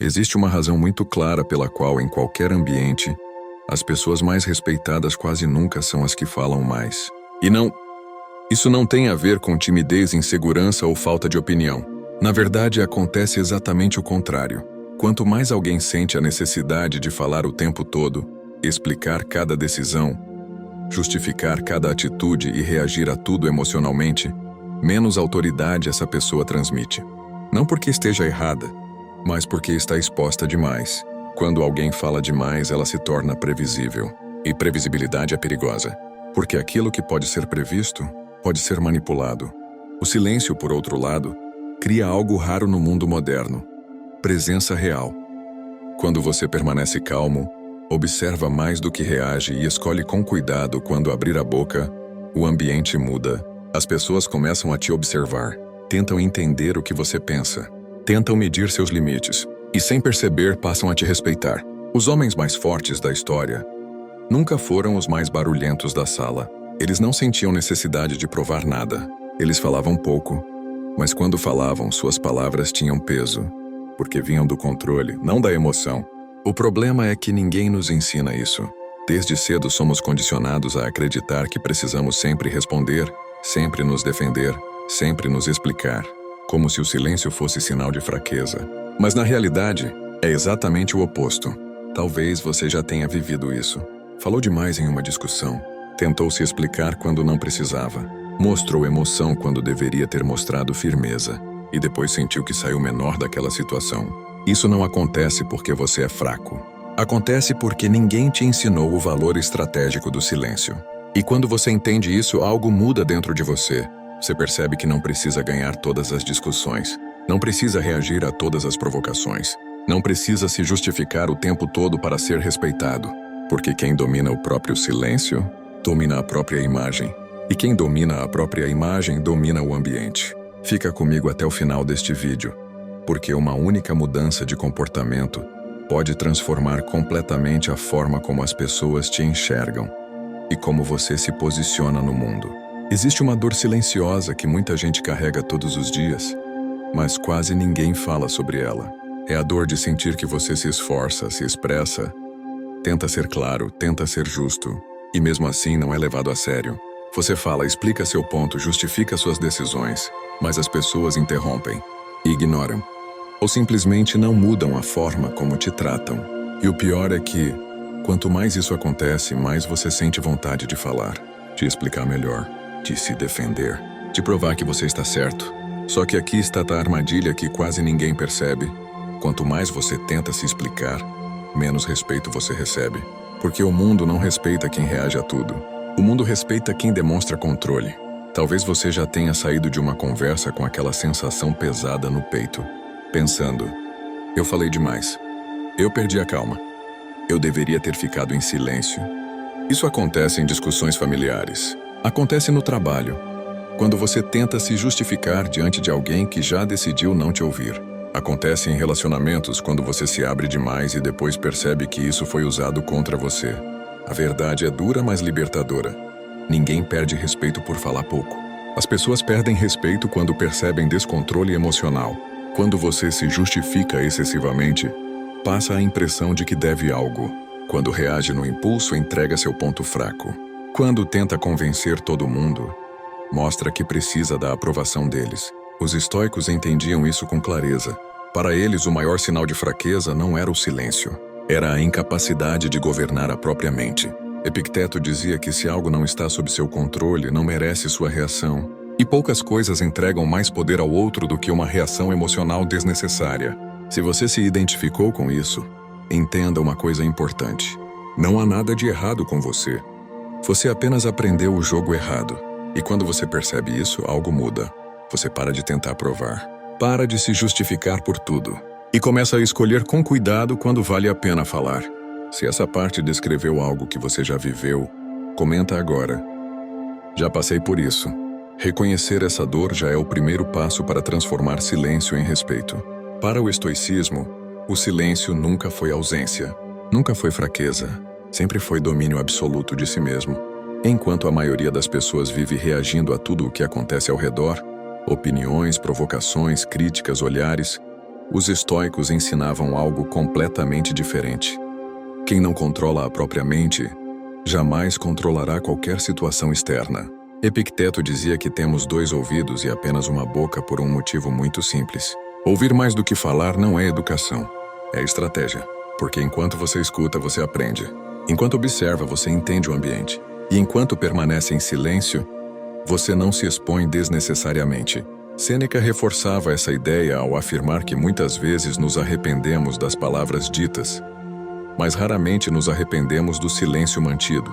Existe uma razão muito clara pela qual, em qualquer ambiente, as pessoas mais respeitadas quase nunca são as que falam mais. Isso não tem a ver com timidez, insegurança ou falta de opinião. Na verdade, acontece exatamente o contrário. Quanto mais alguém sente a necessidade de falar o tempo todo, explicar cada decisão, justificar cada atitude e reagir a tudo emocionalmente, menos autoridade essa pessoa transmite. Não porque esteja errada, mas porque está exposta demais. Quando alguém fala demais, ela se torna previsível. E previsibilidade é perigosa, porque aquilo que pode ser previsto pode ser manipulado. O silêncio, por outro lado, cria algo raro no mundo moderno: presença real. Quando você permanece calmo, observa mais do que reage e escolhe com cuidado quando abrir a boca, o ambiente muda. As pessoas começam a te observar, tentam entender o que você pensa, tentam medir seus limites e, sem perceber, passam a te respeitar. Os homens mais fortes da história nunca foram os mais barulhentos da sala. Eles não sentiam necessidade de provar nada. Eles falavam pouco, mas quando falavam, suas palavras tinham peso, porque vinham do controle, não da emoção. O problema é que ninguém nos ensina isso. Desde cedo somos condicionados a acreditar que precisamos sempre responder, sempre nos defender, sempre nos explicar, como se o silêncio fosse sinal de fraqueza. Mas na realidade, é exatamente o oposto. Talvez você já tenha vivido isso. Falou demais em uma discussão, tentou se explicar quando não precisava, mostrou emoção quando deveria ter mostrado firmeza, e depois sentiu que saiu menor daquela situação. Isso não acontece porque você é fraco. Acontece porque ninguém te ensinou o valor estratégico do silêncio. E quando você entende isso, algo muda dentro de você. Você percebe que não precisa ganhar todas as discussões, não precisa reagir a todas as provocações, não precisa se justificar o tempo todo para ser respeitado, porque quem domina o próprio silêncio domina a própria imagem, e quem domina a própria imagem domina o ambiente. Fica comigo até o final deste vídeo, porque uma única mudança de comportamento pode transformar completamente a forma como as pessoas te enxergam e como você se posiciona no mundo. Existe uma dor silenciosa que muita gente carrega todos os dias, mas quase ninguém fala sobre ela. É a dor de sentir que você se esforça, se expressa, tenta ser claro, tenta ser justo, e mesmo assim não é levado a sério. Você fala, explica seu ponto, justifica suas decisões, mas as pessoas interrompem, ignoram, ou simplesmente não mudam a forma como te tratam. E o pior é que, quanto mais isso acontece, mais você sente vontade de falar, de explicar melhor, de se defender, de provar que você está certo. Só que aqui está a armadilha que quase ninguém percebe. Quanto mais você tenta se explicar, menos respeito você recebe. Porque o mundo não respeita quem reage a tudo. O mundo respeita quem demonstra controle. Talvez você já tenha saído de uma conversa com aquela sensação pesada no peito, pensando: eu falei demais. Eu perdi a calma. Eu deveria ter ficado em silêncio. Isso acontece em discussões familiares. Acontece no trabalho, quando você tenta se justificar diante de alguém que já decidiu não te ouvir. Acontece em relacionamentos, quando você se abre demais e depois percebe que isso foi usado contra você. A verdade é dura, mas libertadora. Ninguém perde respeito por falar pouco. As pessoas perdem respeito quando percebem descontrole emocional. Quando você se justifica excessivamente, passa a impressão de que deve algo. Quando reage no impulso, entrega seu ponto fraco. Quando tenta convencer todo mundo, mostra que precisa da aprovação deles. Os estoicos entendiam isso com clareza. Para eles, o maior sinal de fraqueza não era o silêncio, era a incapacidade de governar a própria mente. Epicteto dizia que se algo não está sob seu controle, não merece sua reação. E poucas coisas entregam mais poder ao outro do que uma reação emocional desnecessária. Se você se identificou com isso, entenda uma coisa importante. Não há nada de errado com você. Você apenas aprendeu o jogo errado. E quando você percebe isso, algo muda. Você para de tentar provar. Para de se justificar por tudo. E começa a escolher com cuidado quando vale a pena falar. Se essa parte descreveu algo que você já viveu, comenta agora. Já passei por isso. Reconhecer essa dor já é o primeiro passo para transformar silêncio em respeito. Para o estoicismo, o silêncio nunca foi ausência, nunca foi fraqueza, sempre foi domínio absoluto de si mesmo. Enquanto a maioria das pessoas vive reagindo a tudo o que acontece ao redor, opiniões, provocações, críticas, olhares, Os estoicos ensinavam algo completamente diferente. Quem não controla a própria mente, jamais controlará qualquer situação externa. Epicteto dizia que temos 2 ouvidos e apenas uma boca por um motivo muito simples. Ouvir mais do que falar não é educação, é estratégia. Porque enquanto você escuta, você aprende. Enquanto observa, você entende o ambiente. E enquanto permanece em silêncio, você não se expõe desnecessariamente. Sêneca reforçava essa ideia ao afirmar que muitas vezes nos arrependemos das palavras ditas, mas raramente nos arrependemos do silêncio mantido.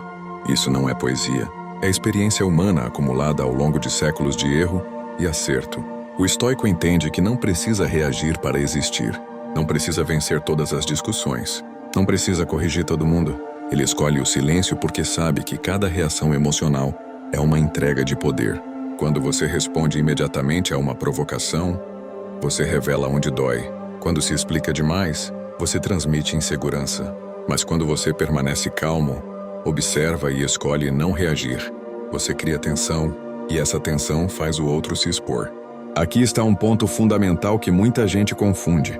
Isso não é poesia. É experiência humana acumulada ao longo de séculos de erro e acerto. O estoico entende que não precisa reagir para existir. Não precisa vencer todas as discussões. Não precisa corrigir todo mundo. Ele escolhe o silêncio porque sabe que cada reação emocional é uma entrega de poder. Quando você responde imediatamente a uma provocação, você revela onde dói. Quando se explica demais, você transmite insegurança. Mas quando você permanece calmo, observa e escolhe não reagir, você cria tensão, e essa tensão faz o outro se expor. Aqui está um ponto fundamental que muita gente confunde.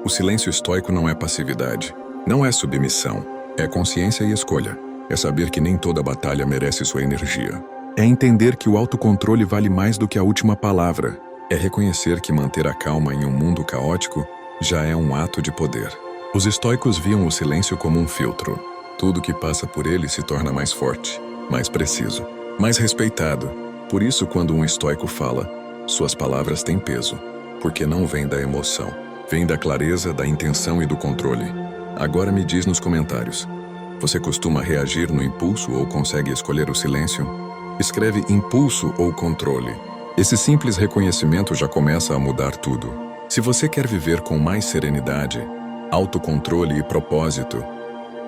O silêncio estoico não é passividade, não é submissão, é consciência e escolha. É saber que nem toda batalha merece sua energia. É entender que o autocontrole vale mais do que a última palavra. É reconhecer que manter a calma em um mundo caótico já é um ato de poder. Os estoicos viam o silêncio como um filtro. Tudo que passa por ele se torna mais forte, mais preciso, mais respeitado. Por isso, quando um estoico fala, suas palavras têm peso, porque não vem da emoção, vem da clareza, da intenção e do controle. Agora me diz nos comentários, você costuma reagir no impulso ou consegue escolher o silêncio? Escreve impulso ou controle. Esse simples reconhecimento já começa a mudar tudo. Se você quer viver com mais serenidade, autocontrole e propósito,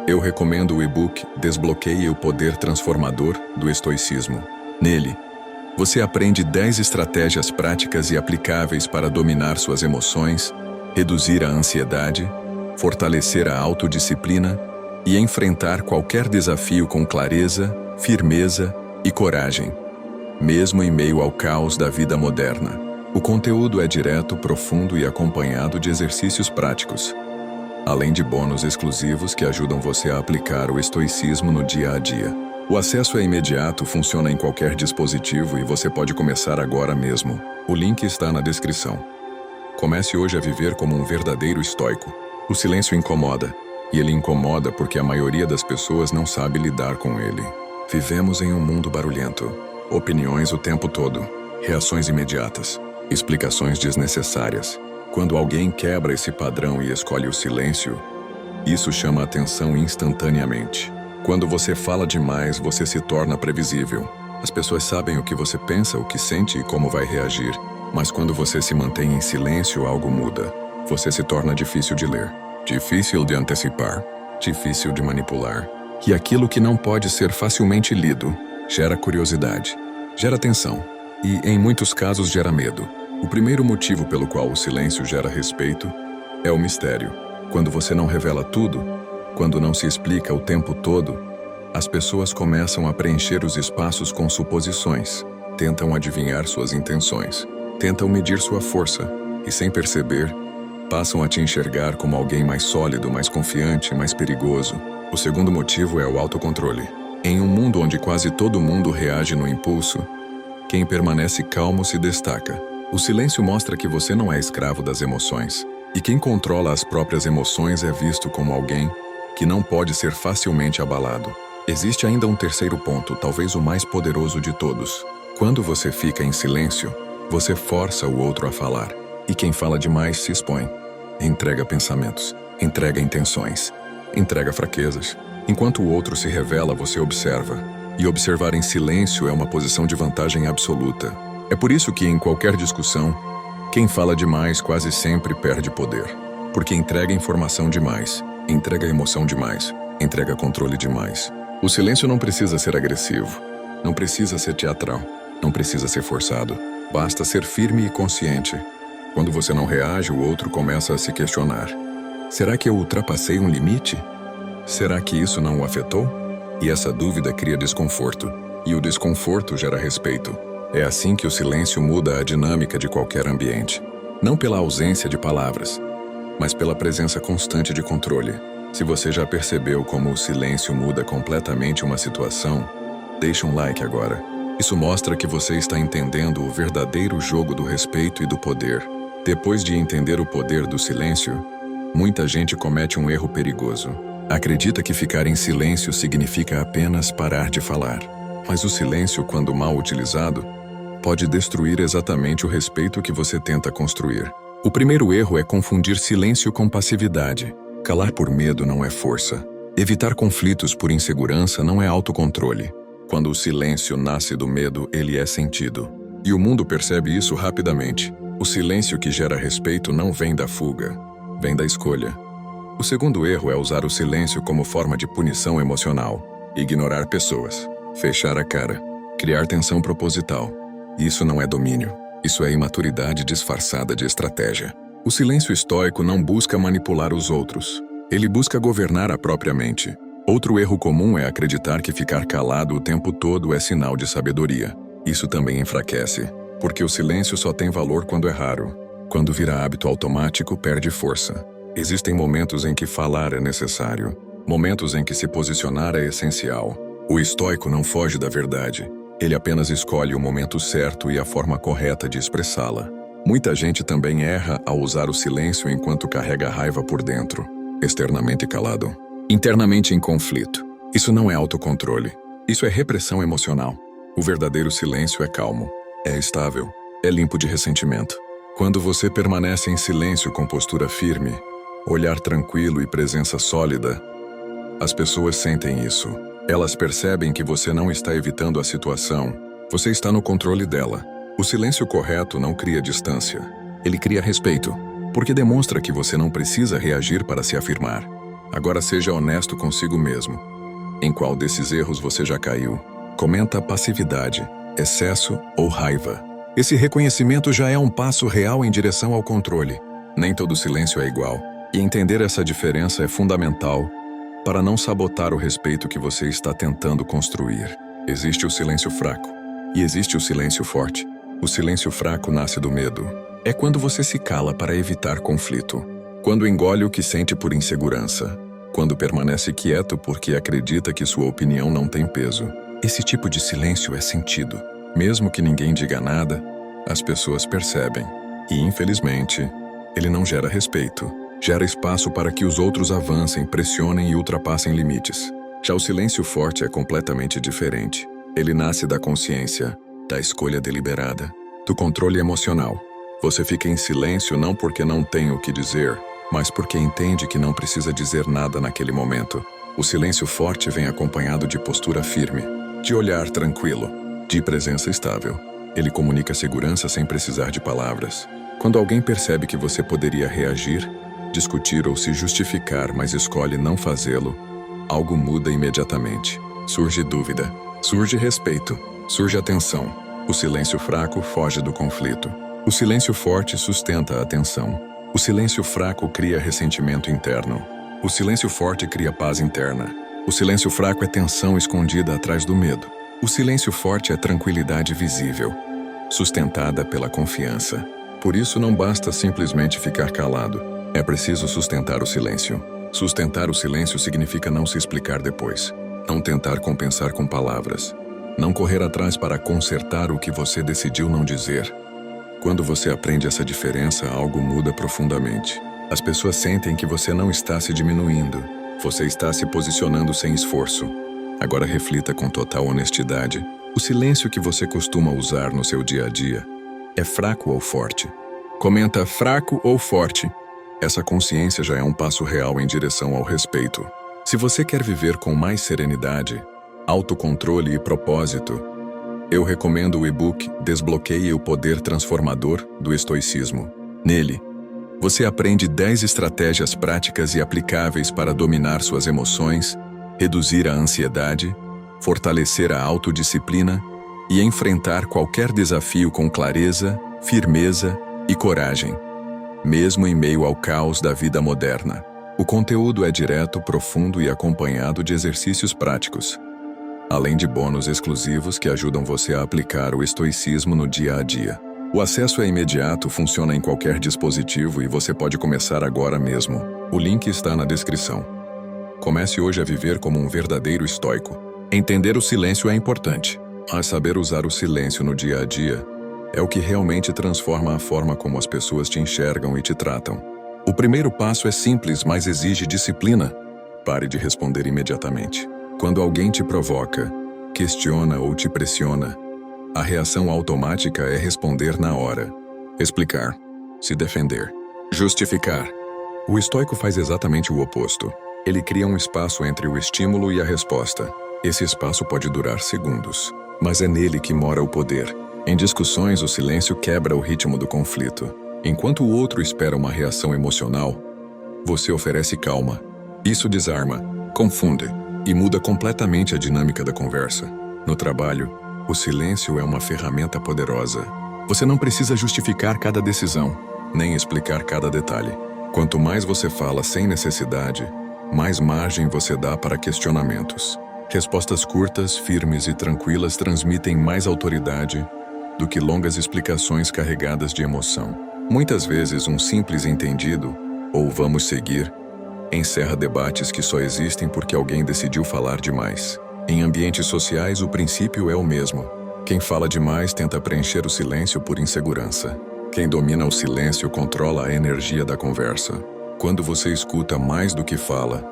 eu recomendo o e-book Desbloqueie o Poder Transformador do Estoicismo. Nele, você aprende 10 estratégias práticas e aplicáveis para dominar suas emoções, reduzir a ansiedade, fortalecer a autodisciplina e enfrentar qualquer desafio com clareza, firmeza e coragem, mesmo em meio ao caos da vida moderna. O conteúdo é direto, profundo e acompanhado de exercícios práticos, além de bônus exclusivos que ajudam você a aplicar o estoicismo no dia a dia. O acesso é imediato, funciona em qualquer dispositivo e você pode começar agora mesmo. O link está na descrição. Comece hoje a viver como um verdadeiro estoico. O silêncio incomoda, e ele incomoda porque a maioria das pessoas não sabe lidar com ele. Vivemos em um mundo barulhento. Opiniões o tempo todo, reações imediatas, explicações desnecessárias. Quando alguém quebra esse padrão e escolhe o silêncio, isso chama atenção instantaneamente. Quando você fala demais, você se torna previsível. As pessoas sabem o que você pensa, o que sente e como vai reagir. Mas quando você se mantém em silêncio, algo muda. Você se torna difícil de ler, difícil de antecipar, difícil de manipular. E aquilo que não pode ser facilmente lido gera curiosidade, gera tensão e, em muitos casos, gera medo. O primeiro motivo pelo qual o silêncio gera respeito é o mistério. Quando você não revela tudo, quando não se explica o tempo todo, as pessoas começam a preencher os espaços com suposições, tentam adivinhar suas intenções, tentam medir sua força e, sem perceber, passam a te enxergar como alguém mais sólido, mais confiante, mais perigoso. O segundo motivo é o autocontrole. Em um mundo onde quase todo mundo reage no impulso, quem permanece calmo se destaca. O silêncio mostra que você não é escravo das emoções, e quem controla as próprias emoções é visto como alguém que não pode ser facilmente abalado. Existe ainda um terceiro ponto, talvez o mais poderoso de todos. Quando você fica em silêncio, você força o outro a falar, e quem fala demais se expõe. Entrega pensamentos, entrega intenções, entrega fraquezas. Enquanto o outro se revela, você observa. E observar em silêncio é uma posição de vantagem absoluta. É por isso que, em qualquer discussão, quem fala demais quase sempre perde poder. Porque entrega informação demais, entrega emoção demais, entrega controle demais. O silêncio não precisa ser agressivo, não precisa ser teatral, não precisa ser forçado. Basta ser firme e consciente. Quando você não reage, o outro começa a se questionar. Será que eu ultrapassei um limite? Será que isso não o afetou? E essa dúvida cria desconforto. E o desconforto gera respeito. É assim que o silêncio muda a dinâmica de qualquer ambiente. Não pela ausência de palavras, mas pela presença constante de controle. Se você já percebeu como o silêncio muda completamente uma situação, deixa um like agora. Isso mostra que você está entendendo o verdadeiro jogo do respeito e do poder. Depois de entender o poder do silêncio, muita gente comete um erro perigoso. Acredita que ficar em silêncio significa apenas parar de falar. Mas o silêncio, quando mal utilizado, pode destruir exatamente o respeito que você tenta construir. O primeiro erro é confundir silêncio com passividade. Calar por medo não é força. Evitar conflitos por insegurança não é autocontrole. Quando o silêncio nasce do medo, ele é sentido. E o mundo percebe isso rapidamente. O silêncio que gera respeito não vem da fuga, vem da escolha. O segundo erro é usar o silêncio como forma de punição emocional. Ignorar pessoas, fechar a cara, criar tensão proposital. Isso não é domínio. Isso é imaturidade disfarçada de estratégia. O silêncio estoico não busca manipular os outros. Ele busca governar a própria mente. Outro erro comum é acreditar que ficar calado o tempo todo é sinal de sabedoria. Isso também enfraquece, porque o silêncio só tem valor quando é raro. Quando vira hábito automático, perde força. Existem momentos em que falar é necessário, momentos em que se posicionar é essencial. O estoico não foge da verdade. Ele apenas escolhe o momento certo e a forma correta de expressá-la. Muita gente também erra ao usar o silêncio enquanto carrega a raiva por dentro, externamente calado, internamente em conflito. Isso não é autocontrole. Isso é repressão emocional. O verdadeiro silêncio é calmo, é estável, é limpo de ressentimento. Quando você permanece em silêncio com postura firme, olhar tranquilo e presença sólida, as pessoas sentem isso. Elas percebem que você não está evitando a situação, você está no controle dela. O silêncio correto não cria distância, ele cria respeito, porque demonstra que você não precisa reagir para se afirmar. Agora seja honesto consigo mesmo. Em qual desses erros você já caiu? Comenta passividade, excesso ou raiva. Esse reconhecimento já é um passo real em direção ao controle. Nem todo silêncio é igual, e entender essa diferença é fundamental para não sabotar o respeito que você está tentando construir. Existe o silêncio fraco e existe o silêncio forte. O silêncio fraco nasce do medo. É quando você se cala para evitar conflito, quando engole o que sente por insegurança, quando permanece quieto porque acredita que sua opinião não tem peso. Esse tipo de silêncio é sentido. Mesmo que ninguém diga nada, as pessoas percebem. E, infelizmente, ele não gera respeito. Gera espaço para que os outros avancem, pressionem e ultrapassem limites. Já o silêncio forte é completamente diferente. Ele nasce da consciência, da escolha deliberada, do controle emocional. Você fica em silêncio não porque não tem o que dizer, mas porque entende que não precisa dizer nada naquele momento. O silêncio forte vem acompanhado de postura firme, de olhar tranquilo, de presença estável. Ele comunica segurança sem precisar de palavras. Quando alguém percebe que você poderia reagir, discutir ou se justificar, mas escolhe não fazê-lo, algo muda imediatamente. Surge dúvida, surge respeito, surge atenção. O silêncio fraco foge do conflito. O silêncio forte sustenta a tensão. O silêncio fraco cria ressentimento interno. O silêncio forte cria paz interna. O silêncio fraco é tensão escondida atrás do medo. O silêncio forte é tranquilidade visível, sustentada pela confiança. Por isso não basta simplesmente ficar calado. É preciso sustentar o silêncio. Sustentar o silêncio significa não se explicar depois, não tentar compensar com palavras, não correr atrás para consertar o que você decidiu não dizer. Quando você aprende essa diferença, algo muda profundamente. As pessoas sentem que você não está se diminuindo, você está se posicionando sem esforço. Agora reflita com total honestidade. O silêncio que você costuma usar no seu dia a dia é fraco ou forte? Comenta fraco ou forte. Essa consciência já é um passo real em direção ao respeito. Se você quer viver com mais serenidade, autocontrole e propósito, eu recomendo o e-book Desbloqueie o Poder Transformador do Estoicismo. Nele, você aprende 10 estratégias práticas e aplicáveis para dominar suas emoções, reduzir a ansiedade, fortalecer a autodisciplina e enfrentar qualquer desafio com clareza, firmeza e coragem, mesmo em meio ao caos da vida moderna. O conteúdo é direto, profundo e acompanhado de exercícios práticos, além de bônus exclusivos que ajudam você a aplicar o estoicismo no dia a dia. O acesso é imediato, funciona em qualquer dispositivo e você pode começar agora mesmo. O link está na descrição. Comece hoje a viver como um verdadeiro estoico. Entender o silêncio é importante, mas saber usar o silêncio no dia a dia é o que realmente transforma a forma como as pessoas te enxergam e te tratam. O primeiro passo é simples, mas exige disciplina. Pare de responder imediatamente. Quando alguém te provoca, questiona ou te pressiona, a reação automática é responder na hora, explicar, se defender, justificar. O estoico faz exatamente o oposto. Ele cria um espaço entre o estímulo e a resposta. Esse espaço pode durar segundos, mas é nele que mora o poder. Em discussões, o silêncio quebra o ritmo do conflito. Enquanto o outro espera uma reação emocional, você oferece calma. Isso desarma, confunde e muda completamente a dinâmica da conversa. No trabalho, o silêncio é uma ferramenta poderosa. Você não precisa justificar cada decisão, nem explicar cada detalhe. Quanto mais você fala sem necessidade, mais margem você dá para questionamentos. Respostas curtas, firmes e tranquilas transmitem mais autoridade do que longas explicações carregadas de emoção. Muitas vezes, um simples entendido, ou vamos seguir, encerra debates que só existem porque alguém decidiu falar demais. Em ambientes sociais, o princípio é o mesmo. Quem fala demais tenta preencher o silêncio por insegurança. Quem domina o silêncio controla a energia da conversa. Quando você escuta mais do que fala,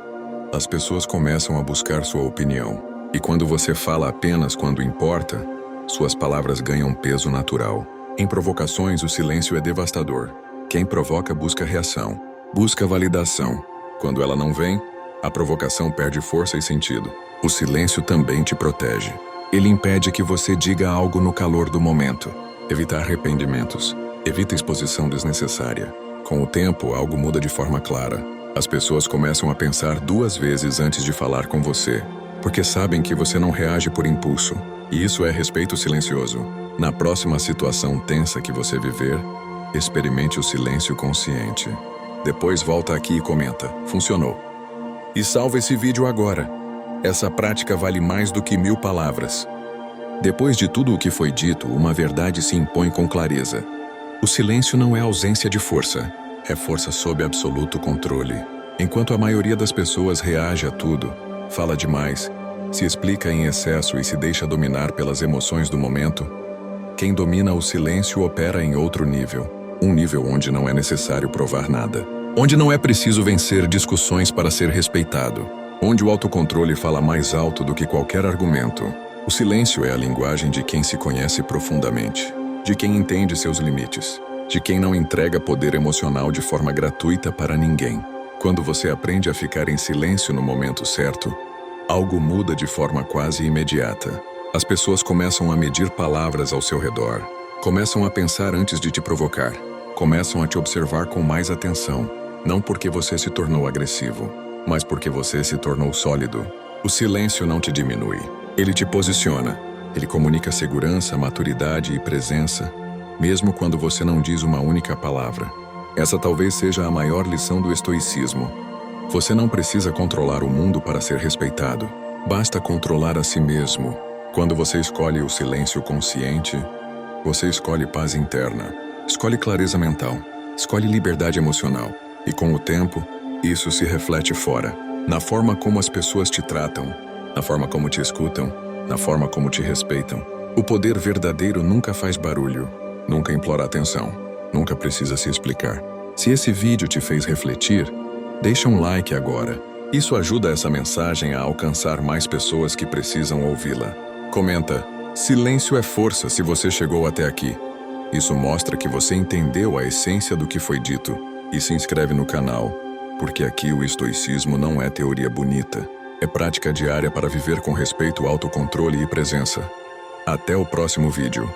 as pessoas começam a buscar sua opinião. E quando você fala apenas quando importa, suas palavras ganham peso natural. Em provocações, o silêncio é devastador. Quem provoca busca reação, busca validação. Quando ela não vem, a provocação perde força e sentido. O silêncio também te protege. Ele impede que você diga algo no calor do momento. Evita arrependimentos. Evita exposição desnecessária. Com o tempo, algo muda de forma clara. As pessoas começam a pensar 2 vezes antes de falar com você, porque sabem que você não reage por impulso. E isso é respeito silencioso. Na próxima situação tensa que você viver, experimente o silêncio consciente. Depois volta aqui e comenta, funcionou. E salva esse vídeo agora. Essa prática vale mais do que 1000 palavras. Depois de tudo o que foi dito, uma verdade se impõe com clareza. O silêncio não é ausência de força, é força sob absoluto controle. Enquanto a maioria das pessoas reage a tudo, fala demais, se explica em excesso e se deixa dominar pelas emoções do momento, quem domina o silêncio opera em outro nível. Um nível onde não é necessário provar nada. Onde não é preciso vencer discussões para ser respeitado. Onde o autocontrole fala mais alto do que qualquer argumento. O silêncio é a linguagem de quem se conhece profundamente. De quem entende seus limites. De quem não entrega poder emocional de forma gratuita para ninguém. Quando você aprende a ficar em silêncio no momento certo, algo muda de forma quase imediata. As pessoas começam a medir palavras ao seu redor. Começam a pensar antes de te provocar. Começam a te observar com mais atenção. Não porque você se tornou agressivo, mas porque você se tornou sólido. O silêncio não te diminui. Ele te posiciona. Ele comunica segurança, maturidade e presença, mesmo quando você não diz uma única palavra. Essa talvez seja a maior lição do estoicismo. Você não precisa controlar o mundo para ser respeitado. Basta controlar a si mesmo. Quando você escolhe o silêncio consciente, você escolhe paz interna, escolhe clareza mental, escolhe liberdade emocional. E com o tempo, isso se reflete fora, na forma como as pessoas te tratam, na forma como te escutam, na forma como te respeitam. O poder verdadeiro nunca faz barulho, nunca implora atenção, nunca precisa se explicar. Se esse vídeo te fez refletir, deixa um like agora. Isso ajuda essa mensagem a alcançar mais pessoas que precisam ouvi-la. Comenta, silêncio é força se você chegou até aqui. Isso mostra que você entendeu a essência do que foi dito. E se inscreve no canal, porque aqui o estoicismo não é teoria bonita. É prática diária para viver com respeito, autocontrole e presença. Até o próximo vídeo.